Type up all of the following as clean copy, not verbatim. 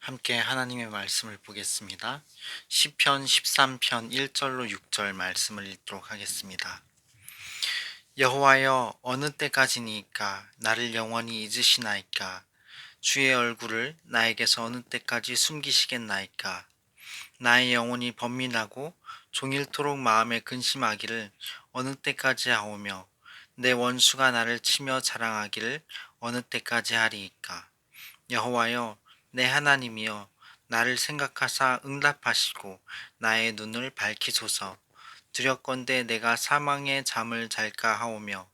함께 하나님의 말씀을 보겠습니다. 시편 13편 1절로 6절 말씀을 읽도록 하겠습니다. 여호와여, 어느 때까지니까 나를 영원히 잊으시나이까? 주의 얼굴을 나에게서 어느 때까지 숨기시겠나이까? 나의 영혼이 번민하고 종일토록 마음에 근심하기를 어느 때까지 하오며, 내 원수가 나를 치며 자랑하기를 어느 때까지 하리이까? 여호와여, 내 하나님이여, 나를 생각하사 응답하시고 나의 눈을 밝히소서. 두렵건대 내가 사망의 잠을 잘까 하오며,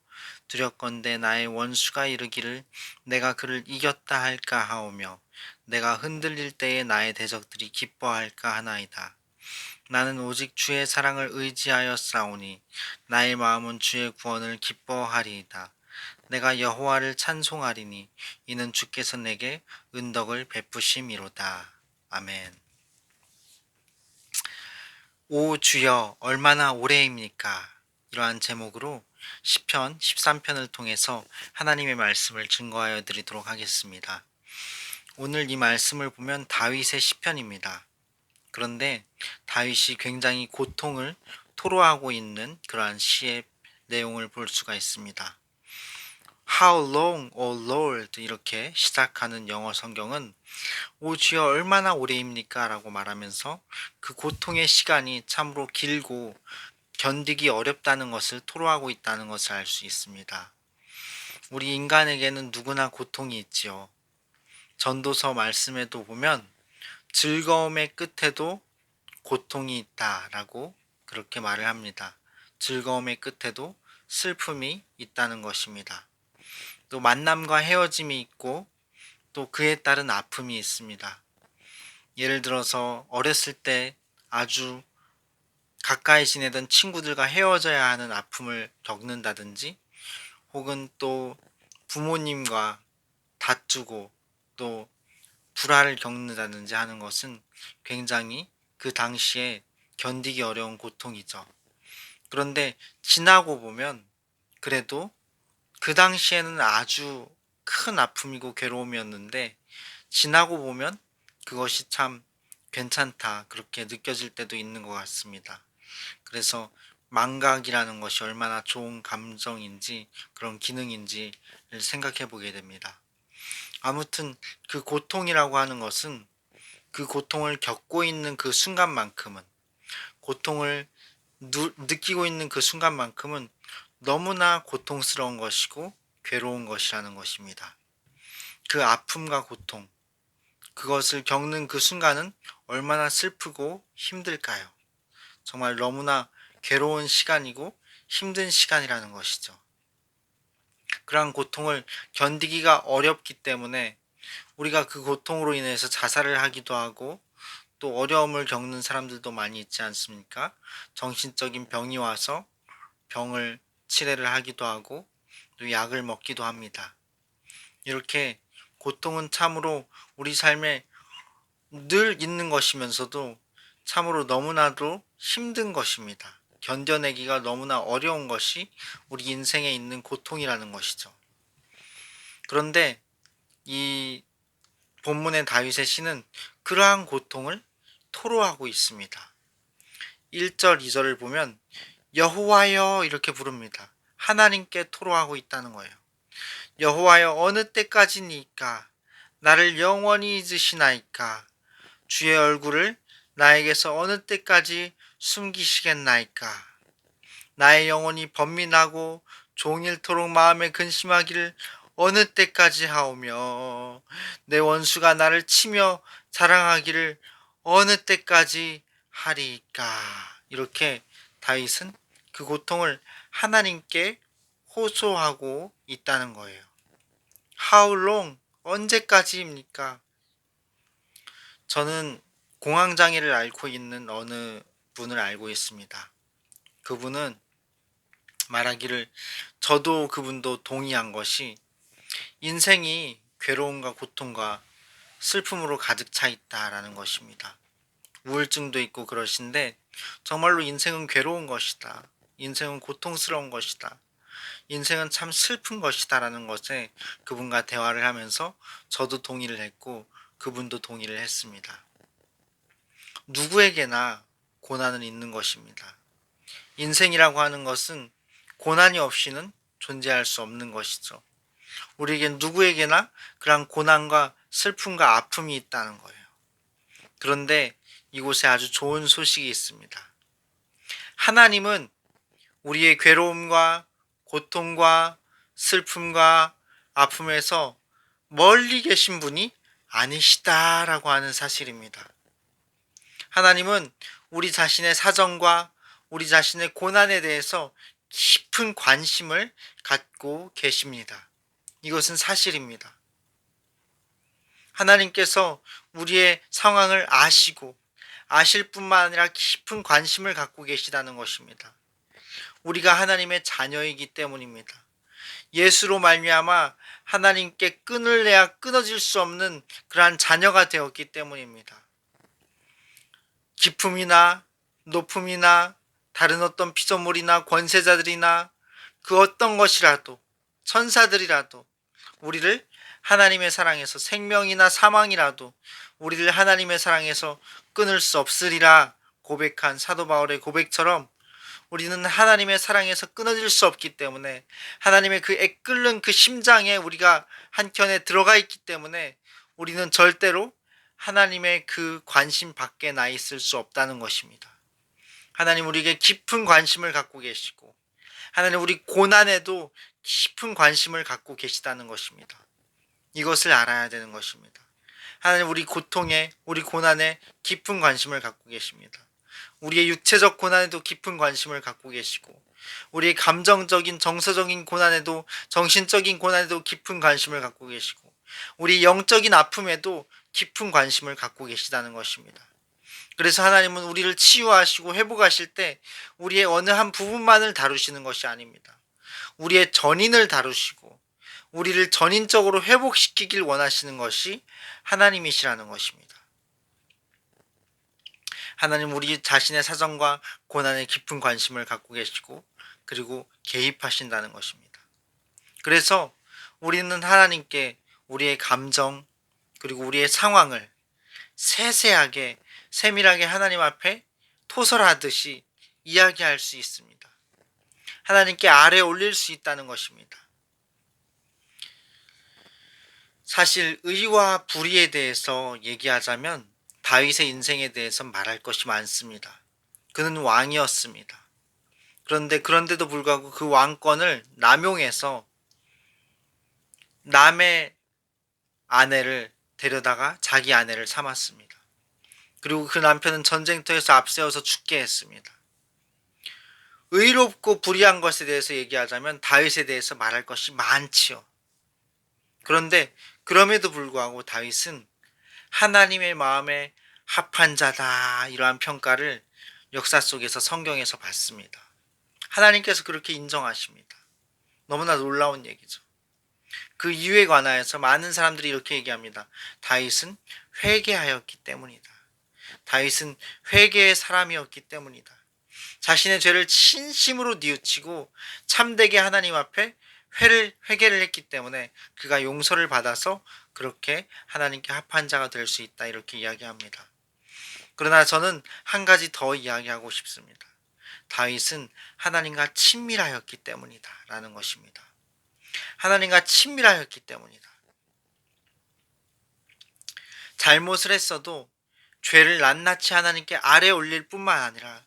두렵건대 나의 원수가 이르기를 내가 그를 이겼다 할까 하오며, 내가 흔들릴 때에 나의 대적들이 기뻐할까 하나이다. 나는 오직 주의 사랑을 의지하여 싸우니 나의 마음은 주의 구원을 기뻐하리이다. 내가 여호와를 찬송하리니 이는 주께서 내게 은덕을 베푸심이로다. 아멘. 오 주여, 얼마나 오래입니까? 이러한 제목으로 시편 13편을 통해서 하나님의 말씀을 증거하여 드리도록 하겠습니다. 오늘 이 말씀을 보면 다윗의 시편입니다. 그런데 다윗이 굉장히 고통을 토로하고 있는 그러한 시의 내용을 볼 수가 있습니다. How long, O Lord? 이렇게 시작하는 영어 성경은 오 주여 얼마나 오래입니까? 라고 말하면서 그 고통의 시간이 참으로 길고 견디기 어렵다는 것을 토로하고 있다는 것을 알 수 있습니다. 우리 인간에게는 누구나 고통이 있지요. 전도서 말씀에도 보면 즐거움의 끝에도 고통이 있다라고 그렇게 말을 합니다. 즐거움의 끝에도 슬픔이 있다는 것입니다. 또 만남과 헤어짐이 있고 또 그에 따른 아픔이 있습니다. 예를 들어서 어렸을 때 아주 가까이 지내던 친구들과 헤어져야 하는 아픔을 겪는다든지, 혹은 또 부모님과 다투고 또 불화를 겪는다든지 하는 것은 굉장히 그 당시에 견디기 어려운 고통이죠. 그런데 지나고 보면 그래도 그 당시에는 아주 큰 아픔이고 괴로움이었는데 지나고 보면 그것이 참 괜찮다, 그렇게 느껴질 때도 있는 것 같습니다. 그래서 망각이라는 것이 얼마나 좋은 감정인지 그런 기능인지를 생각해 보게 됩니다. 아무튼 그 고통이라고 하는 것은 그 고통을 겪고 있는 그 순간만큼은, 고통을 느끼고 있는 그 순간만큼은 너무나 고통스러운 것이고 괴로운 것이라는 것입니다. 그 아픔과 고통, 그것을 겪는 그 순간은 얼마나 슬프고 힘들까요? 정말 너무나 괴로운 시간이고 힘든 시간이라는 것이죠. 그러한 고통을 견디기가 어렵기 때문에 우리가 그 고통으로 인해서 자살을 하기도 하고, 또 어려움을 겪는 사람들도 많이 있지 않습니까? 정신적인 병이 와서 병을 치레를 하기도 하고 또 약을 먹기도 합니다. 이렇게 고통은 참으로 우리 삶에 늘 있는 것이면서도 참으로 너무나도 힘든 것입니다. 견뎌내기가 너무나 어려운 것이 우리 인생에 있는 고통이라는 것이죠. 그런데 이 본문의 다윗의 시는 그러한 고통을 토로하고 있습니다. 1절, 2절을 보면 여호와여 이렇게 부릅니다. 하나님께 토로하고 있다는 거예요. 여호와여, 어느 때까지니까? 나를 영원히 잊으시나이까? 주의 얼굴을 나에게서 어느 때까지 숨기시겠나이까? 나의 영혼이 번민하고 종일토록 마음에 근심하기를 어느 때까지 하오며, 내 원수가 나를 치며 자랑하기를 어느 때까지 하리이까? 이렇게 다윗은 그 고통을 하나님께 호소하고 있다는 거예요. How long? 언제까지입니까? 저는 공황장애를 앓고 있는 어느 분을 알고 있습니다. 그분은 말하기를, 저도 그분도 동의한 것이, 인생이 괴로움과 고통과 슬픔으로 가득 차 있다라는 것입니다. 우울증도 있고 그러신데 정말로 인생은 괴로운 것이다. 인생은 고통스러운 것이다. 인생은 참 슬픈 것이다라는 것에 그분과 대화를 하면서 저도 동의를 했고, 그분도 동의를 했습니다. 누구에게나 고난은 있는 것입니다. 인생이라고 하는 것은 고난이 없이는 존재할 수 없는 것이죠. 우리에겐 누구에게나 그러한 고난과 슬픔과 아픔이 있다는 거예요. 그런데 이곳에 아주 좋은 소식이 있습니다. 하나님은 우리의 괴로움과 고통과 슬픔과 아픔에서 멀리 계신 분이 아니시다라고 하는 사실입니다. 하나님은 우리 자신의 사정과 우리 자신의 고난에 대해서 깊은 관심을 갖고 계십니다. 이것은 사실입니다. 하나님께서 우리의 상황을 아시고 아실 뿐만 아니라 깊은 관심을 갖고 계시다는 것입니다. 우리가 하나님의 자녀이기 때문입니다. 예수로 말미암아 하나님께 끈을 내야 끊어질 수 없는 그러한 자녀가 되었기 때문입니다. 기품이나 높음이나 다른 어떤 피조물이나 권세자들이나 그 어떤 것이라도 천사들이라도 우리를 하나님의 사랑에서 생명이나 사망이라도 우리를 하나님의 사랑에서 끊을 수 없으리라 고백한 사도 바울의 고백처럼 우리는 하나님의 사랑에서 끊어질 수 없기 때문에 하나님의 그 애끓는 그 심장에 우리가 한켠에 들어가 있기 때문에 우리는 절대로 하나님의 그 관심 밖에 나 있을 수 없다는 것입니다. 하나님 우리에게 깊은 관심을 갖고 계시고 하나님 우리 고난에도 깊은 관심을 갖고 계시다는 것입니다. 이것을 알아야 되는 것입니다. 하나님 우리 고통에 우리 고난에 깊은 관심을 갖고 계십니다. 우리의 육체적 고난에도 깊은 관심을 갖고 계시고 우리의 감정적인 정서적인 고난에도 정신적인 고난에도 깊은 관심을 갖고 계시고 우리 영적인 아픔에도 깊은 관심을 갖고 계시다는 것입니다. 그래서 하나님은 우리를 치유하시고 회복하실 때 우리의 어느 한 부분만을 다루시는 것이 아닙니다. 우리의 전인을 다루시고 우리를 전인적으로 회복시키길 원하시는 것이 하나님이시라는 것입니다. 하나님 우리 자신의 사정과 고난에 깊은 관심을 갖고 계시고 그리고 개입하신다는 것입니다. 그래서 우리는 하나님께 우리의 감정 그리고 우리의 상황을 세세하게 세밀하게 하나님 앞에 토설하듯이 이야기할 수 있습니다. 하나님께 아래 올릴 수 있다는 것입니다. 사실 의와 불의에 대해서 얘기하자면 다윗의 인생에 대해서 말할 것이 많습니다. 그는 왕이었습니다. 그런데도 불구하고 그 왕권을 남용해서 남의 아내를 데려다가 자기 아내를 삼았습니다. 그리고 그 남편은 전쟁터에서 앞세워서 죽게 했습니다. 의롭고 불의한 것에 대해서 얘기하자면 다윗에 대해서 말할 것이 많지요. 그런데 그럼에도 불구하고 다윗은 하나님의 마음에 합한 자다 이러한 평가를 역사 속에서 성경에서 받습니다. 하나님께서 그렇게 인정하십니다. 너무나 놀라운 얘기죠. 그 이유에 관하여서 많은 사람들이 이렇게 얘기합니다. 다윗은 회개하였기 때문이다. 다윗은 회개의 사람이었기 때문이다. 자신의 죄를 진심으로 뉘우치고 참되게 하나님 앞에 회개를 했기 때문에 그가 용서를 받아서 그렇게 하나님께 합한 자가 될 수 있다 이렇게 이야기합니다. 그러나 저는 한 가지 더 이야기하고 싶습니다. 다윗은 하나님과 친밀하였기 때문이다 라는 것입니다. 하나님과 친밀하였기 때문이다. 잘못을 했어도 죄를 낱낱이 하나님께 아래 올릴 뿐만 아니라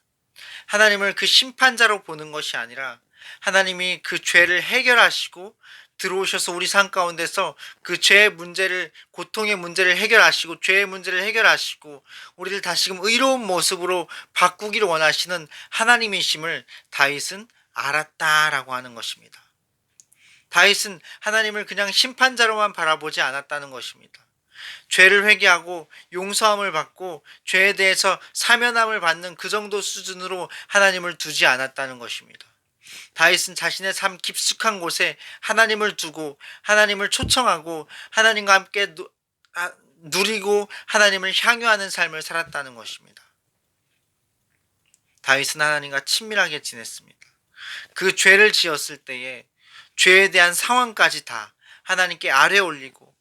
하나님을 그 심판자로 보는 것이 아니라 하나님이 그 죄를 해결하시고 들어오셔서 우리 삶 가운데서 그 죄의 문제를 고통의 문제를 해결하시고 죄의 문제를 해결하시고 우리를 다시금 의로운 모습으로 바꾸기를 원하시는 하나님이심을 다윗은 알았다라고 하는 것입니다. 다윗은 하나님을 그냥 심판자로만 바라보지 않았다는 것입니다. 죄를 회개하고 용서함을 받고 죄에 대해서 사면함을 받는 그 정도 수준으로 하나님을 두지 않았다는 것입니다. 다윗은 자신의 삶 깊숙한 곳에 하나님을 두고 하나님을 초청하고 하나님과 함께 누리고 하나님을 향유하는 삶을 살았다는 것입니다. 다윗은 하나님과 친밀하게 지냈습니다. 그 죄를 지었을 때에 죄에 대한 상황까지 다 하나님께 아래 올리고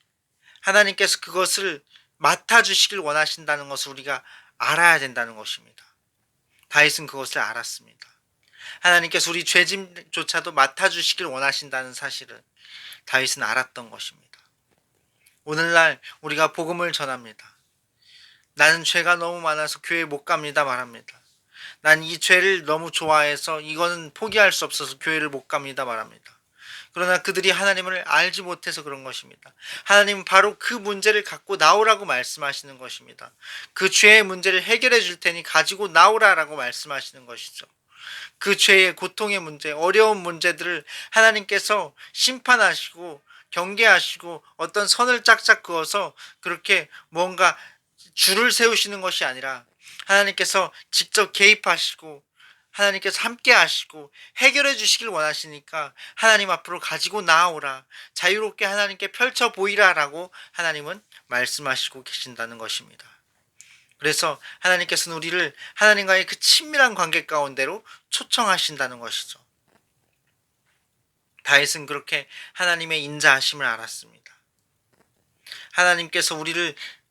하나님께서 그것을 맡아주시길 원하신다는 것을 우리가 알아야 된다는 것입니다. 다윗은 그것을 알았습니다. 하나님께서 우리 죄짐조차도 맡아주시길 원하신다는 사실을 다윗은 알았던 것입니다. 오늘날 우리가 복음을 전합니다. 나는 죄가 너무 많아서 교회 못 갑니다 말합니다. 난 이 죄를 너무 좋아해서 이거는 포기할 수 없어서 교회를 못 갑니다 말합니다. 그러나 그들이 하나님을 알지 못해서 그런 것입니다. 하나님은 바로 그 문제를 갖고 나오라고 말씀하시는 것입니다. 그 죄의 문제를 해결해 줄 테니 가지고 나오라라고 말씀하시는 것이죠. 그 죄의 고통의 문제, 어려운 문제들을 하나님께서 심판하시고 경계하시고 어떤 선을 짝짝 그어서 그렇게 뭔가 줄을 세우시는 것이 아니라 하나님께서 직접 개입하시고 하나님께서 함께 하시고 해결해 주시길 원하시니까 하나님 앞으로 가지고 나아오라, 자유롭게 하나님께 펼쳐 보이라라고 하나님은 말씀하시고 계신다는 것입니다. 그래서 하나님께서는 우리를 하나님과의 그 친밀한 관계 가운데로 초청하신다는 것이죠. 다윗은 그렇게 하나님의 인자하심을 알았습니다. 하나님께서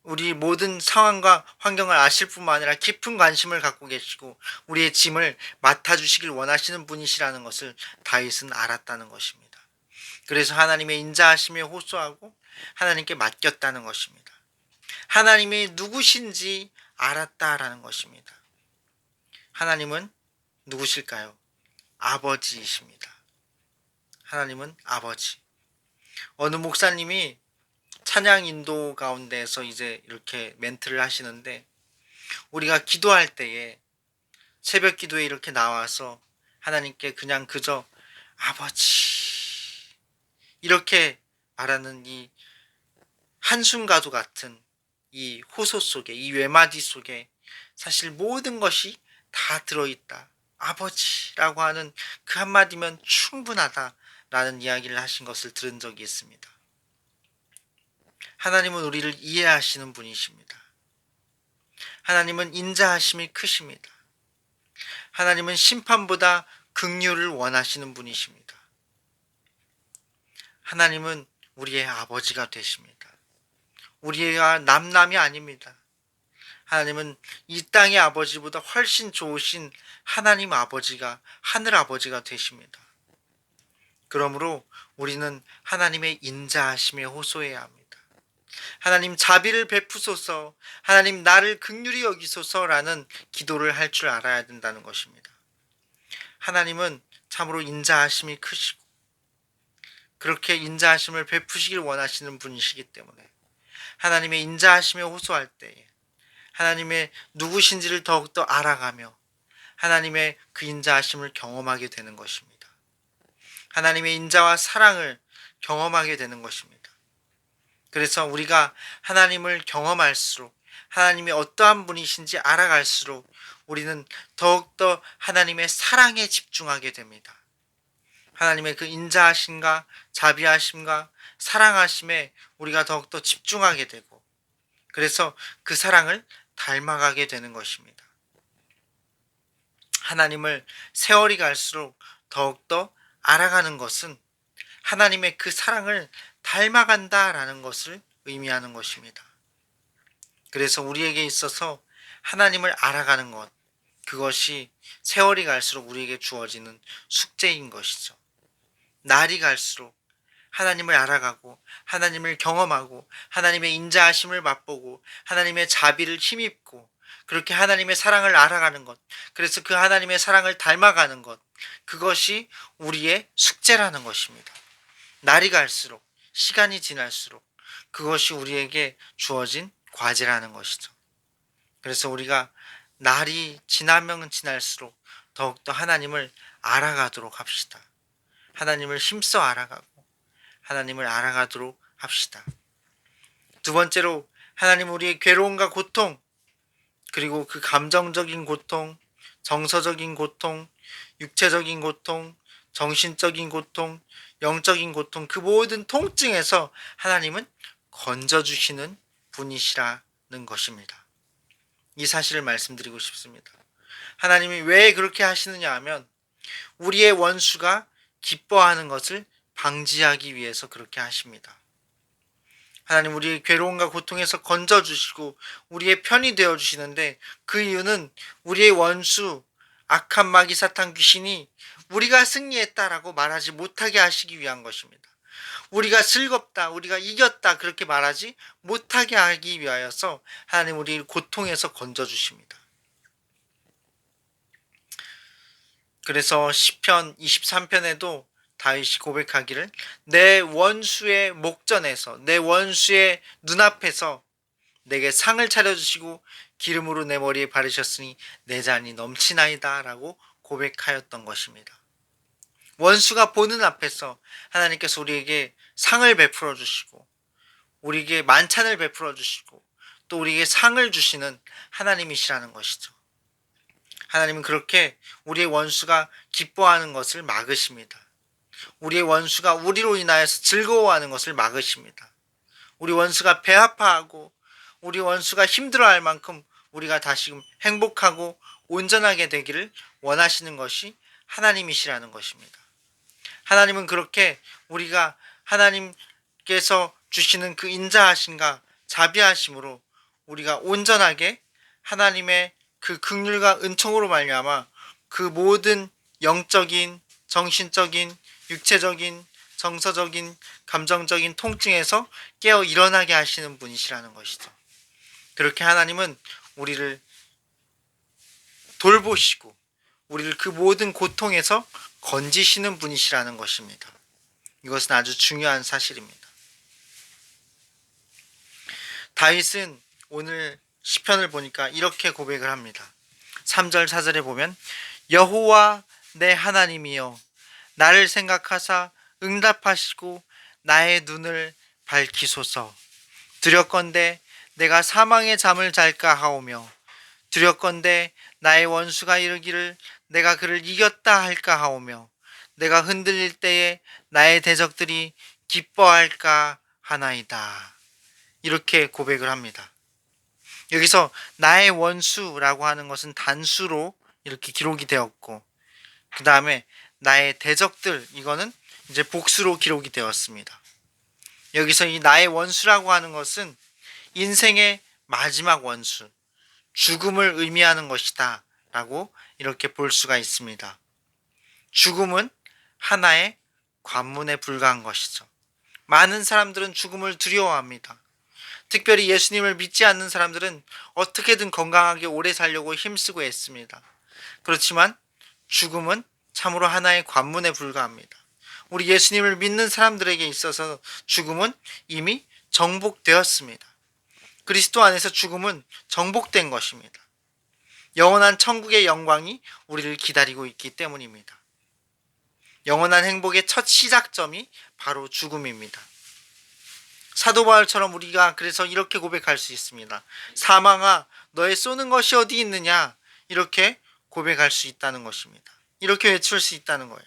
우리 모든 상황과 환경을 아실 뿐만 아니라 깊은 관심을 갖고 계시고 우리의 짐을 맡아주시길 원하시는 분이시라는 것을 다윗은 알았다는 것입니다. 그래서 하나님의 인자하심에 호소하고 하나님께 맡겼다는 것입니다. 하나님이 누구신지 알았다라는 것입니다. 하나님은 누구실까요? 아버지이십니다. 하나님은 아버지. 어느 목사님이 찬양 인도 가운데에서 이제 이렇게 멘트를 하시는데, 우리가 기도할 때에 새벽 기도에 이렇게 나와서 하나님께 그냥 그저 아버지 이렇게 말하는 이 한숨과도 같은 이 호소 속에, 이 외마디 속에 사실 모든 것이 다 들어있다. 아버지라고 하는 그 한마디면 충분하다라는 이야기를 하신 것을 들은 적이 있습니다. 하나님은 우리를 이해하시는 분이십니다. 하나님은 인자하심이 크십니다. 하나님은 심판보다 긍휼을 원하시는 분이십니다. 하나님은 우리의 아버지가 되십니다. 우리가 남남이 아닙니다. 하나님은 이 땅의 아버지보다 훨씬 좋으신 하나님 아버지가, 하늘 아버지가 되십니다. 그러므로 우리는 하나님의 인자하심에 호소해야 합니다. 하나님 자비를 베푸소서, 하나님 나를 긍휼히 여기소서라는 기도를 할 줄 알아야 된다는 것입니다. 하나님은 참으로 인자하심이 크시고 그렇게 인자하심을 베푸시길 원하시는 분이시기 때문에 하나님의 인자하심에 호소할 때에 하나님의 누구신지를 더욱더 알아가며 하나님의 그 인자하심을 경험하게 되는 것입니다. 하나님의 인자와 사랑을 경험하게 되는 것입니다. 그래서 우리가 하나님을 경험할수록, 하나님이 어떠한 분이신지 알아갈수록 우리는 더욱더 하나님의 사랑에 집중하게 됩니다. 하나님의 그 인자하심과 자비하심과 사랑하심에 우리가 더욱더 집중하게 되고, 그래서 그 사랑을 닮아가게 되는 것입니다. 하나님을 세월이 갈수록 더욱더 알아가는 것은 하나님의 그 사랑을 닮아간다라는 것을 의미하는 것입니다. 그래서 우리에게 있어서 하나님을 알아가는 것, 그것이 세월이 갈수록 우리에게 주어지는 숙제인 것이죠. 날이 갈수록 하나님을 알아가고 하나님을 경험하고 하나님의 인자하심을 맛보고 하나님의 자비를 힘입고 그렇게 하나님의 사랑을 알아가는 것, 그래서 그 하나님의 사랑을 닮아가는 것, 그것이 우리의 숙제라는 것입니다. 날이 갈수록, 시간이 지날수록 그것이 우리에게 주어진 과제라는 것이죠. 그래서 우리가 날이 지나면 지날수록 더욱더 하나님을 알아가도록 합시다. 하나님을 힘써 알아가고 하나님을 알아가도록 합시다. 두 번째로, 하나님 우리의 괴로움과 고통, 그리고 그 감정적인 고통, 정서적인 고통, 육체적인 고통, 정신적인 고통, 영적인 고통, 그 모든 통증에서 하나님은 건져주시는 분이시라는 것입니다. 이 사실을 말씀드리고 싶습니다. 하나님이 왜 그렇게 하시느냐 하면 우리의 원수가 기뻐하는 것을 방지하기 위해서 그렇게 하십니다. 하나님 우리의 괴로움과 고통에서 건져주시고 우리의 편이 되어주시는데, 그 이유는 우리의 원수 악한 마귀 사탄 귀신이 우리가 승리했다라고 말하지 못하게 하시기 위한 것입니다. 우리가 즐겁다, 우리가 이겼다 그렇게 말하지 못하게 하기 위하여서 하나님 우리를 고통에서 건져주십니다. 그래서 시편 23편에도 다윗이 고백하기를, 내 원수의 목전에서, 내 원수의 눈앞에서 내게 상을 차려주시고 기름으로 내 머리에 바르셨으니 내 잔이 넘치나이다 라고 고백하였던 것입니다. 원수가 보는 앞에서 하나님께서 우리에게 상을 베풀어 주시고 우리에게 만찬을 베풀어 주시고 또 우리에게 상을 주시는 하나님이시라는 것이죠. 하나님은 그렇게 우리의 원수가 기뻐하는 것을 막으십니다. 우리의 원수가 우리로 인하여서 즐거워하는 것을 막으십니다. 우리 원수가 배 아파하고 우리 원수가 힘들어할 만큼 우리가 다시금 행복하고 온전하게 되기를 원하시는 것이 하나님이시라는 것입니다. 하나님은 그렇게 우리가 하나님께서 주시는 그 인자하심과 자비하심으로 우리가 온전하게 하나님의 그 긍휼과 은총으로 말미암아 그 모든 영적인, 정신적인, 육체적인, 정서적인, 감정적인 통증에서 깨어 일어나게 하시는 분이시라는 것이죠. 그렇게 하나님은 우리를 돌보시고 우리를 그 모든 고통에서 건지시는 분이시라는 것입니다. 이것은 아주 중요한 사실입니다. 다윗은 오늘 시편을 보니까 이렇게 고백을 합니다. 3절 4절에 보면, 여호와 내 하나님이여 나를 생각하사 응답하시고 나의 눈을 밝히소서. 두렵건대 내가 사망의 잠을 잘까 하오며 두렵건대 나의 원수가 이르기를 내가 그를 이겼다 할까 하오며 내가 흔들릴 때에 나의 대적들이 기뻐할까 하나이다. 이렇게 고백을 합니다. 여기서 나의 원수라고 하는 것은 단수로 이렇게 기록이 되었고, 그 다음에 나의 대적들, 이거는 이제 복수로 기록이 되었습니다. 여기서 이 나의 원수라고 하는 것은 인생의 마지막 원수, 죽음을 의미하는 것이다 라고 이렇게 볼 수가 있습니다. 죽음은 하나의 관문에 불과한 것이죠. 많은 사람들은 죽음을 두려워합니다. 특별히 예수님을 믿지 않는 사람들은 어떻게든 건강하게 오래 살려고 힘쓰고 애씁니다. 그렇지만 죽음은 참으로 하나의 관문에 불과합니다. 우리 예수님을 믿는 사람들에게 있어서 죽음은 이미 정복되었습니다. 그리스도 안에서 죽음은 정복된 것입니다. 영원한 천국의 영광이 우리를 기다리고 있기 때문입니다. 영원한 행복의 첫 시작점이 바로 죽음입니다. 사도 바울처럼 우리가 그래서 이렇게 고백할 수 있습니다. 사망아 너의 쏘는 것이 어디 있느냐, 이렇게 고백할 수 있다는 것입니다. 이렇게 외칠 수 있다는 거예요.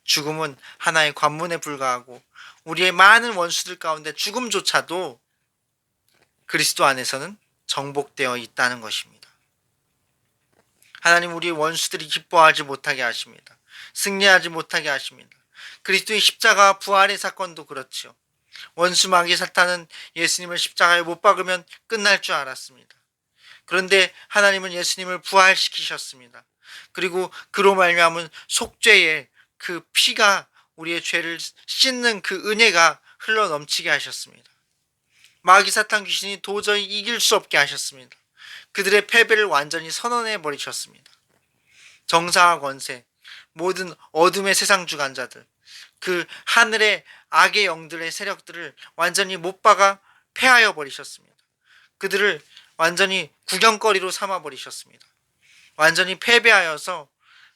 죽음은 하나의 관문에 불과하고 우리의 많은 원수들 가운데 죽음조차도 그리스도 안에서는 정복되어 있다는 것입니다. 하나님 우리의 원수들이 기뻐하지 못하게 하십니다. 승리하지 못하게 하십니다. 그리스도의 십자가 부활의 사건도 그렇죠. 원수 마귀 사탄은 예수님을 십자가에 못 박으면 끝날 줄 알았습니다. 그런데 하나님은 예수님을 부활시키셨습니다. 그리고 그로 말미암은 속죄의 그 피가 우리의 죄를 씻는 그 은혜가 흘러 넘치게 하셨습니다. 마귀 사탄 귀신이 도저히 이길 수 없게 하셨습니다. 그들의 패배를 완전히 선언해 버리셨습니다. 정사와 권세, 모든 어둠의 세상 주관자들, 그 하늘의 악의 영들의 세력들을 완전히 못 박아 패하여 버리셨습니다. 그들을 완전히 구경거리로 삼아 버리셨습니다. 완전히 패배하여서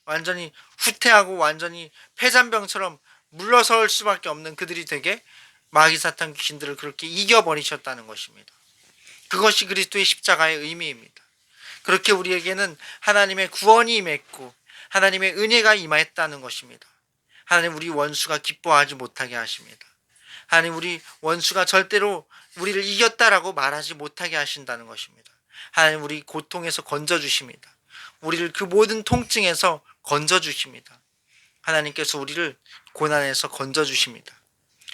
완전히 후퇴하고 완전히 패잔병처럼 물러설 수밖에 없는 그들이 되게 마귀 사탄 귀신들을 그렇게 이겨버리셨다는 것입니다. 그것이 그리스도의 십자가의 의미입니다. 그렇게 우리에게는 하나님의 구원이 임했고 하나님의 은혜가 임했다는 것입니다. 하나님 우리 원수가 기뻐하지 못하게 하십니다. 하나님 우리 원수가 절대로 우리를 이겼다라고 말하지 못하게 하신다는 것입니다. 하나님 우리 고통에서 건져주십니다. 우리를 그 모든 통증에서 건져주십니다. 하나님께서 우리를 고난에서 건져주십니다.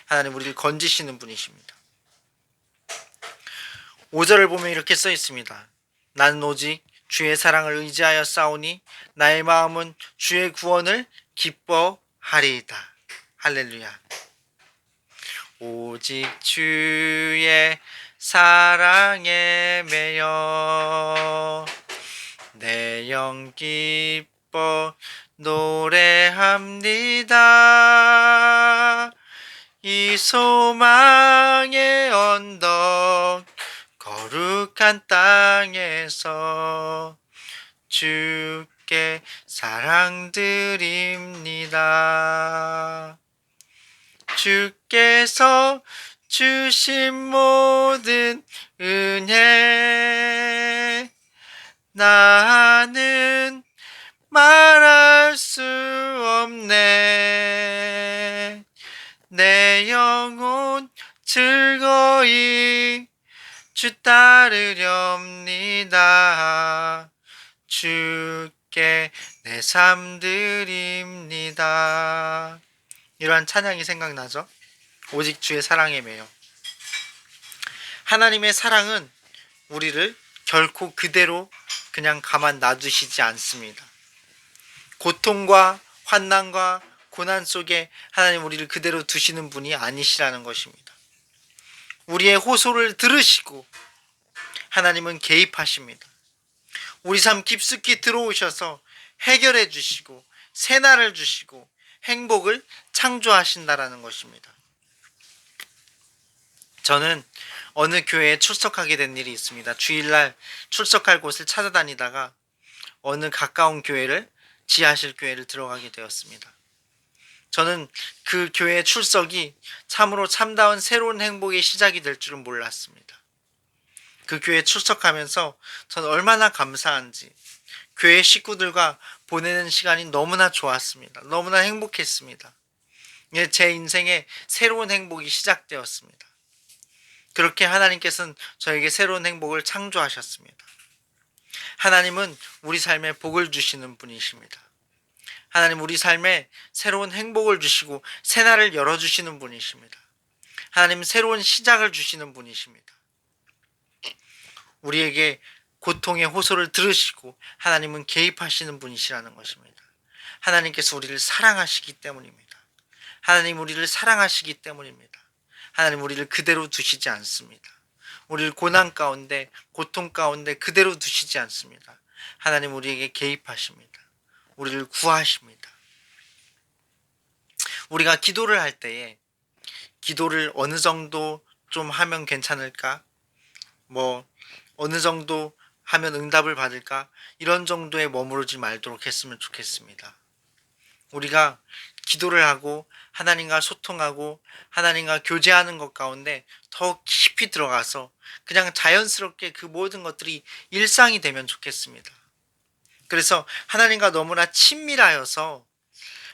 하나님 우리를 건지시는 분이십니다. 5절을 보면 이렇게 써 있습니다. 나는 오직 주의 사랑을 의지하여 싸우니 나의 마음은 주의 구원을 기뻐하리이다. 할렐루야. 오직 주의 사랑에 매여 내 영 기뻐 노래합니다. 이 소망의 언덕 거룩한 땅에서 주께 사랑드립니다. 주께서 주신 모든 은혜 나는 말할 수 없네. 내 영혼 즐거이 주 따르렵니다. 주께 내 삶 드립니다. 이러한 찬양이 생각나죠? 오직 주의 사랑에 매여. 하나님의 사랑은 우리를 결코 그대로 그냥 가만 놔두시지 않습니다. 고통과 환난과 고난 속에 하나님 우리를 그대로 두시는 분이 아니시라는 것입니다. 우리의 호소를 들으시고 하나님은 개입하십니다. 우리 삶 깊숙이 들어오셔서 해결해 주시고 새날을 주시고 행복을 창조하신다라는 것입니다. 저는 어느 교회에 출석하게 된 일이 있습니다. 주일날 출석할 곳을 찾아다니다가 어느 가까운 교회를 지하실 교회를 들어가게 되었습니다. 저는 그 교회 출석이 참으로 참다운 새로운 행복의 시작이 될 줄은 몰랐습니다. 그 교회에 출석하면서 저는 얼마나 감사한지 교회 식구들과 보내는 시간이 너무나 좋았습니다. 너무나 행복했습니다. 제 인생에 새로운 행복이 시작되었습니다. 그렇게 하나님께서는 저에게 새로운 행복을 창조하셨습니다. 하나님은 우리 삶에 복을 주시는 분이십니다. 하나님 우리 삶에 새로운 행복을 주시고 새날을 열어주시는 분이십니다. 하나님 새로운 시작을 주시는 분이십니다. 우리에게 고통의 호소를 들으시고 하나님은 개입하시는 분이시라는 것입니다. 하나님께서 우리를 사랑하시기 때문입니다. 하나님 우리를 사랑하시기 때문입니다. 하나님 우리를 그대로 두시지 않습니다. 우리를 고난 가운데 고통 가운데 그대로 두시지 않습니다. 하나님 우리에게 개입하십니다. 우리를 구하십니다. 우리가 기도를 할 때에 기도를 어느 정도 좀 하면 괜찮을까? 어느 정도 하면 응답을 받을까? 이런 정도에 머무르지 말도록 했으면 좋겠습니다. 우리가 기도를 하고 하나님과 소통하고 하나님과 교제하는 것 가운데 더 깊이 들어가서 그냥 자연스럽게 그 모든 것들이 일상이 되면 좋겠습니다. 그래서 하나님과 너무나 친밀하여서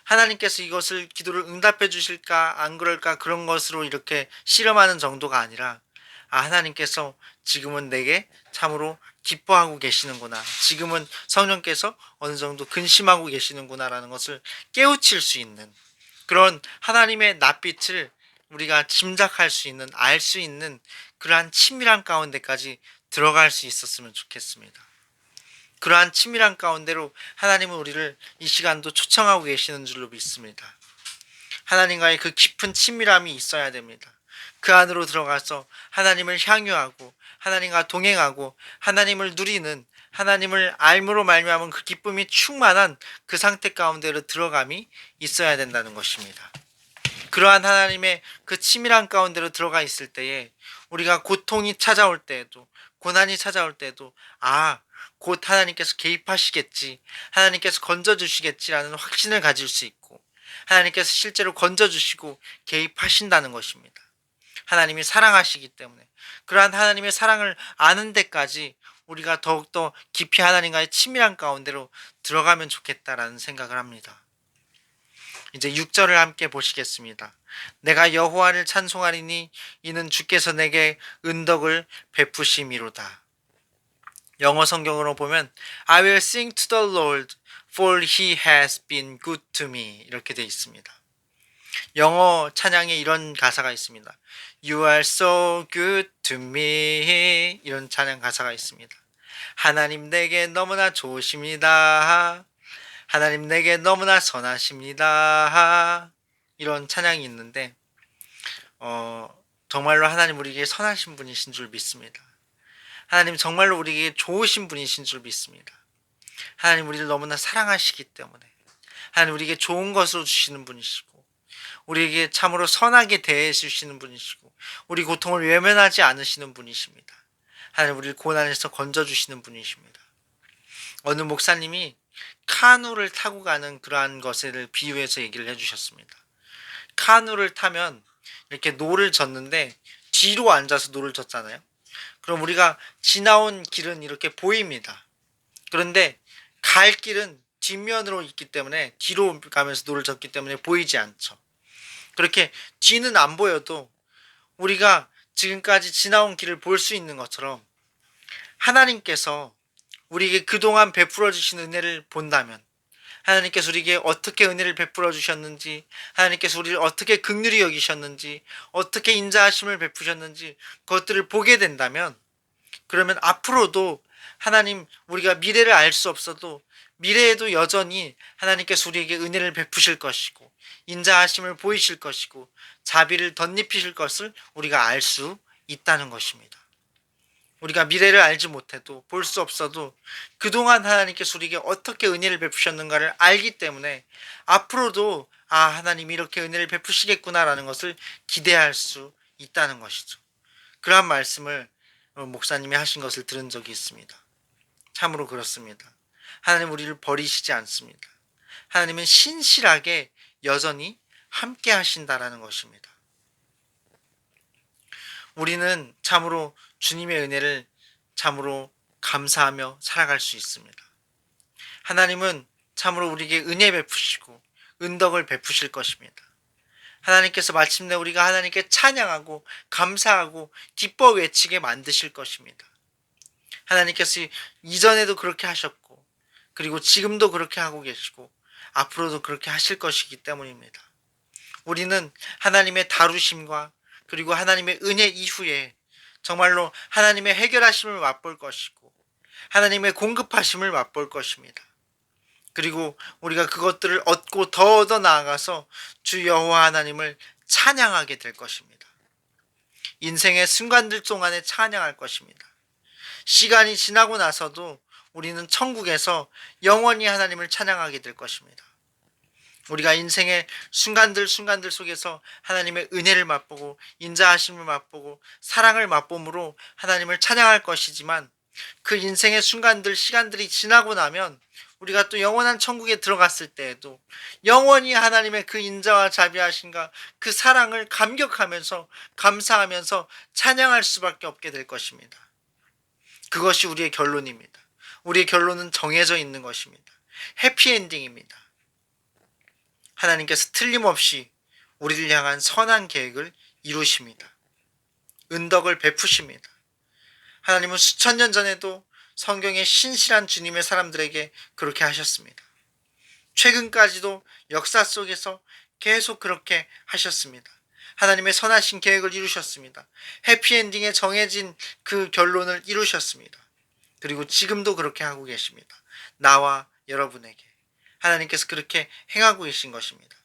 하나님께서 이것을 기도를 응답해 주실까 안 그럴까 그런 것으로 이렇게 씨름하는 정도가 아니라 하나님께서 지금은 내게 참으로 기뻐하고 계시는구나. 지금은 성령께서 어느 정도 근심하고 계시는구나라는 것을 깨우칠 수 있는 그런 하나님의 낯빛을 우리가 짐작할 수 있는 알 수 있는 그러한 친밀한 가운데까지 들어갈 수 있었으면 좋겠습니다. 그러한 친밀한 가운데로 하나님은 우리를 이 시간도 초청하고 계시는 줄로 믿습니다. 하나님과의 그 깊은 친밀함이 있어야 됩니다. 그 안으로 들어가서 하나님을 향유하고 하나님과 동행하고 하나님을 누리는 하나님을 알므로 말미암은 그 기쁨이 충만한 그 상태 가운데로 들어감이 있어야 된다는 것입니다. 그러한 하나님의 그 치밀한 가운데로 들어가 있을 때에 우리가 고통이 찾아올 때에도 고난이 찾아올 때에도 곧 하나님께서 개입하시겠지, 하나님께서 건져주시겠지라는 확신을 가질 수 있고 하나님께서 실제로 건져주시고 개입하신다는 것입니다. 하나님이 사랑하시기 때문에 그러한 하나님의 사랑을 아는 데까지 우리가 더욱더 깊이 하나님과의 친밀한 가운데로 들어가면 좋겠다라는 생각을 합니다. 이제 6절을 함께 보시겠습니다. 내가 여호와를 찬송하리니 이는 주께서 내게 은덕을 베푸심이로다. 영어 성경으로 보면 I will sing to the Lord for he has been good to me 이렇게 되어 있습니다. 영어 찬양에 이런 가사가 있습니다. You are so good to me. 이런 찬양 가사가 있습니다. 하나님 내게 너무나 좋으십니다. 하나님 내게 너무나 선하십니다. 이런 찬양이 있는데 정말로 하나님 우리에게 선하신 분이신 줄 믿습니다. 하나님 정말로 우리에게 좋으신 분이신 줄 믿습니다. 하나님 우리를 너무나 사랑하시기 때문에 하나님 우리에게 좋은 것으로 주시는 분이시고 우리에게 참으로 선하게 대해 주시는 분이시고 우리 고통을 외면하지 않으시는 분이십니다. 하나님 우리를 고난에서 건져주시는 분이십니다. 어느 목사님이 카누를 타고 가는 그러한 것을 비유해서 얘기를 해주셨습니다. 카누를 타면 이렇게 노를 젓는데 뒤로 앉아서 노를 젓잖아요. 그럼 우리가 지나온 길은 이렇게 보입니다. 그런데 갈 길은 뒷면으로 있기 때문에 뒤로 가면서 노를 젓기 때문에 보이지 않죠. 그렇게 뒤는 안 보여도 우리가 지금까지 지나온 길을 볼 수 있는 것처럼 하나님께서 우리에게 그동안 베풀어 주신 은혜를 본다면 하나님께서 우리에게 어떻게 은혜를 베풀어 주셨는지 하나님께서 우리를 어떻게 긍휼히 여기셨는지 어떻게 인자하심을 베푸셨는지 그것들을 보게 된다면 그러면 앞으로도 하나님 우리가 미래를 알 수 없어도 미래에도 여전히 하나님께서 우리에게 은혜를 베푸실 것이고 인자하심을 보이실 것이고 자비를 덧입히실 것을 우리가 알 수 있다는 것입니다. 우리가 미래를 알지 못해도 볼 수 없어도 그동안 하나님께서 우리에게 어떻게 은혜를 베푸셨는가를 알기 때문에 앞으로도 하나님이 이렇게 은혜를 베푸시겠구나라는 것을 기대할 수 있다는 것이죠. 그러한 말씀을 목사님이 하신 것을 들은 적이 있습니다. 참으로 그렇습니다. 하나님 우리를 버리시지 않습니다. 하나님은 신실하게 여전히 함께 하신다라는 것입니다. 우리는 참으로 주님의 은혜를 참으로 감사하며 살아갈 수 있습니다. 하나님은 참으로 우리에게 은혜 베푸시고 은덕을 베푸실 것입니다. 하나님께서 마침내 우리가 하나님께 찬양하고 감사하고 기뻐 외치게 만드실 것입니다. 하나님께서 이전에도 그렇게 하셨고 그리고 지금도 그렇게 하고 계시고 앞으로도 그렇게 하실 것이기 때문입니다. 우리는 하나님의 다루심과 그리고 하나님의 은혜 이후에 정말로 하나님의 해결하심을 맛볼 것이고 하나님의 공급하심을 맛볼 것입니다. 그리고 우리가 그것들을 얻고 더 얻어 나아가서 주 여호와 하나님을 찬양하게 될 것입니다. 인생의 순간들 동안에 찬양할 것입니다. 시간이 지나고 나서도 우리는 천국에서 영원히 하나님을 찬양하게 될 것입니다. 우리가 인생의 순간들 속에서 하나님의 은혜를 맛보고 인자하심을 맛보고 사랑을 맛봄으로 하나님을 찬양할 것이지만 그 인생의 순간들 시간들이 지나고 나면 우리가 또 영원한 천국에 들어갔을 때에도 영원히 하나님의 그 인자와 자비하심과 그 사랑을 감격하면서 감사하면서 찬양할 수밖에 없게 될 것입니다. 그것이 우리의 결론입니다. 우리의 결론은 정해져 있는 것입니다. 해피엔딩입니다. 하나님께서 틀림없이 우리를 향한 선한 계획을 이루십니다. 은덕을 베푸십니다. 하나님은 수천 년 전에도 성경의 신실한 주님의 사람들에게 그렇게 하셨습니다. 최근까지도 역사 속에서 계속 그렇게 하셨습니다. 하나님의 선하신 계획을 이루셨습니다. 해피엔딩에 정해진 그 결론을 이루셨습니다. 그리고 지금도 그렇게 하고 계십니다. 나와 여러분에게 하나님께서 그렇게 행하고 계신 것입니다.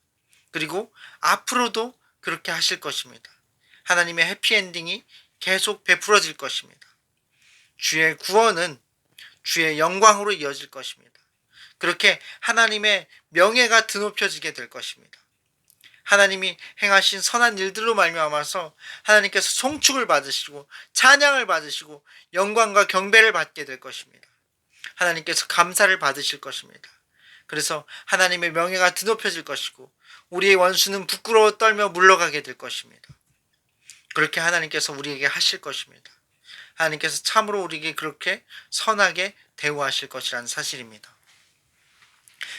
그리고 앞으로도 그렇게 하실 것입니다. 하나님의 해피엔딩이 계속 베풀어질 것입니다. 주의 구원은 주의 영광으로 이어질 것입니다. 그렇게 하나님의 명예가 드높여지게 될 것입니다. 하나님이 행하신 선한 일들로 말미암아서 하나님께서 송축을 받으시고 찬양을 받으시고 영광과 경배를 받게 될 것입니다. 하나님께서 감사를 받으실 것입니다. 그래서 하나님의 명예가 드높여질 것이고 우리의 원수는 부끄러워 떨며 물러가게 될 것입니다. 그렇게 하나님께서 우리에게 하실 것입니다. 하나님께서 참으로 우리에게 그렇게 선하게 대우하실 것이라는 사실입니다.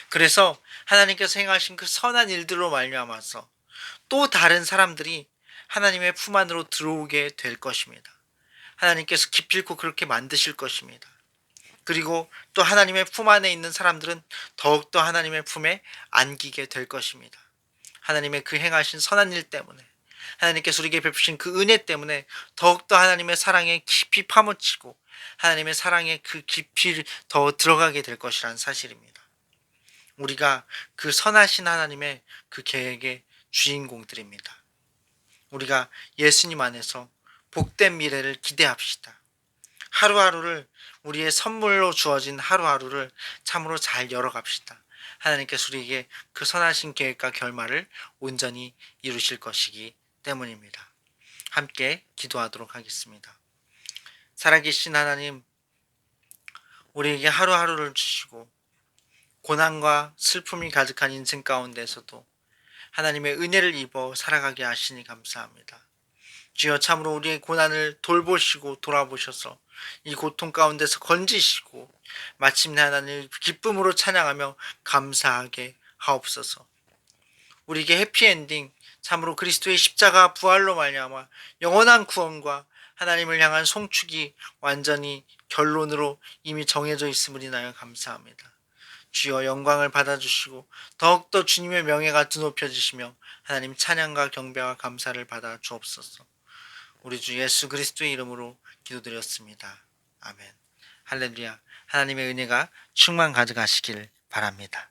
그래서 하나님께서 행하신 그 선한 일들로 말미암아서 또 다른 사람들이 하나님의 품 안으로 들어오게 될 것입니다. 하나님께서 기필코 그렇게 만드실 것입니다. 그리고 또 하나님의 품 안에 있는 사람들은 더욱더 하나님의 품에 안기게 될 것입니다. 하나님의 그 행하신 선한 일 때문에 하나님께서 우리에게 베푸신 그 은혜 때문에 더욱더 하나님의 사랑에 깊이 파묻히고 하나님의 사랑의 그 깊이를 더 들어가게 될 것이라는 사실입니다. 우리가 그 선하신 하나님의 그 계획의 주인공들입니다. 우리가 예수님 안에서 복된 미래를 기대합시다. 하루하루를 우리의 선물로 주어진 하루하루를 참으로 잘 열어갑시다. 하나님께서 우리에게 그 선하신 계획과 결말을 온전히 이루실 것이기 때문입니다. 함께 기도하도록 하겠습니다. 살아계신 하나님, 우리에게 하루하루를 주시고 고난과 슬픔이 가득한 인생 가운데서도 하나님의 은혜를 입어 살아가게 하시니 감사합니다. 주여, 참으로 우리의 고난을 돌보시고 돌아보셔서 이 고통 가운데서 건지시고 마침내 하나님을 기쁨으로 찬양하며 감사하게 하옵소서. 우리에게 해피엔딩, 참으로 그리스도의 십자가 부활로 말미암아 영원한 구원과 하나님을 향한 송축이 완전히 결론으로 이미 정해져 있음을 인하여 감사합니다. 주여, 영광을 받아주시고 더욱더 주님의 명예가 드높여지시며 하나님 찬양과 경배와 감사를 받아 주옵소서. 우리 주 예수 그리스도의 이름으로 기도드렸습니다. 아멘. 할렐루야. 하나님의 은혜가 충만 가득하시길 바랍니다.